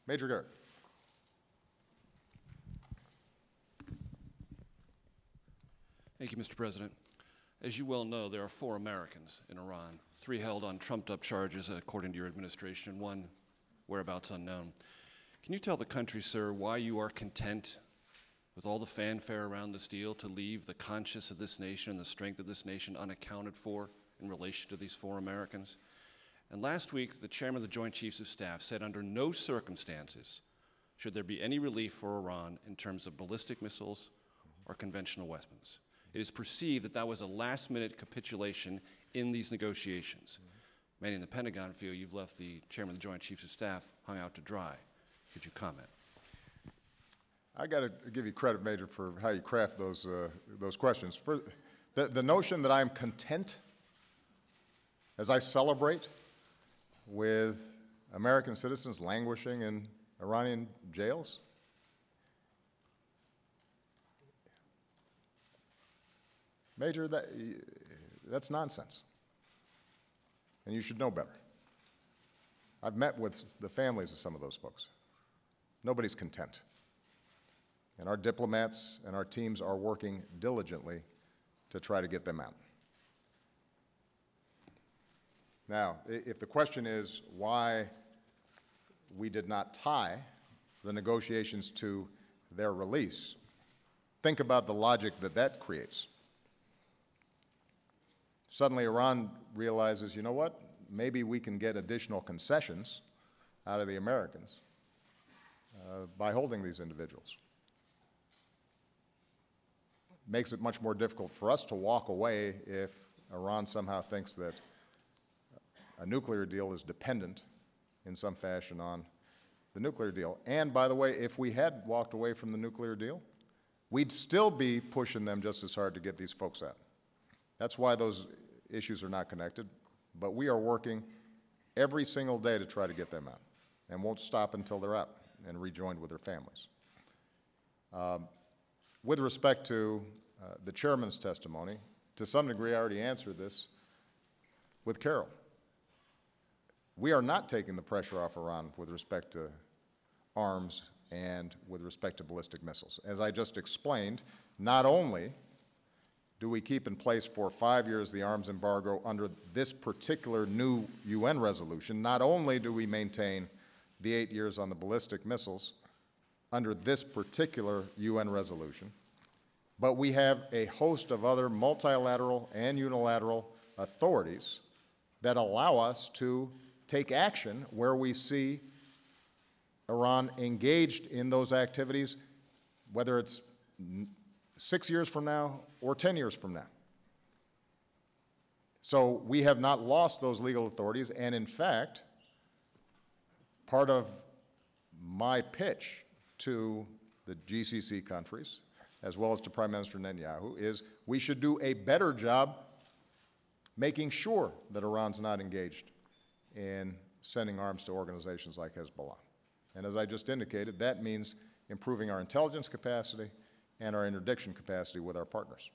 Major Garrett. Thank you, Mr. President. As you well know, there are 4 Americans in Iran, 3 held on trumped-up charges, according to your administration, and 1 whereabouts unknown. Can you tell the country, sir, why you are content with all the fanfare around this deal to leave the conscience of this nation and the strength of this nation unaccounted for in relation to these 4 Americans? And last week, the chairman of the Joint Chiefs of Staff said under no circumstances should there be any relief for Iran in terms of ballistic missiles or conventional weapons. It is perceived that that was a last-minute capitulation in these negotiations. Many in the Pentagon feel you've left the chairman of the Joint Chiefs of Staff hung out to dry. Could you comment? I got to give you credit, Major, for how you craft those questions. The notion that I'm content as I celebrate with American citizens languishing in Iranian jails? Major, that's nonsense. And you should know better. I've met with the families of some of those folks. Nobody's content. And our diplomats and our teams are working diligently to try to get them out. Now, if the question is why we did not tie the negotiations to their release, think about the logic that that creates. Suddenly Iran realizes, you know what, maybe we can get additional concessions out of the Americans by holding these individuals. Makes it much more difficult for us to walk away if Iran somehow thinks that a nuclear deal is dependent in some fashion on the nuclear deal. And by the way, if we had walked away from the nuclear deal, we'd still be pushing them just as hard to get these folks out. That's why those issues are not connected, but we are working every single day to try to get them out and won't stop until they're out and rejoined with their families. With respect to the chairman's testimony, to some degree I already answered this with Carol. We are not taking the pressure off Iran with respect to arms and with respect to ballistic missiles. As I just explained, not only do we keep in place for 5 years the arms embargo under this particular new UN resolution, not only do we maintain the 8 years on the ballistic missiles under this particular UN resolution, but we have a host of other multilateral and unilateral authorities that allow us to take action where we see Iran engaged in those activities, whether it's 6 years from now or 10 years from now. So we have not lost those legal authorities, and in fact, part of my pitch to the GCC countries, as well as to Prime Minister Netanyahu, is we should do a better job making sure that Iran's not engaged in sending arms to organizations like Hezbollah. And as I just indicated, that means improving our intelligence capacity and our interdiction capacity with our partners.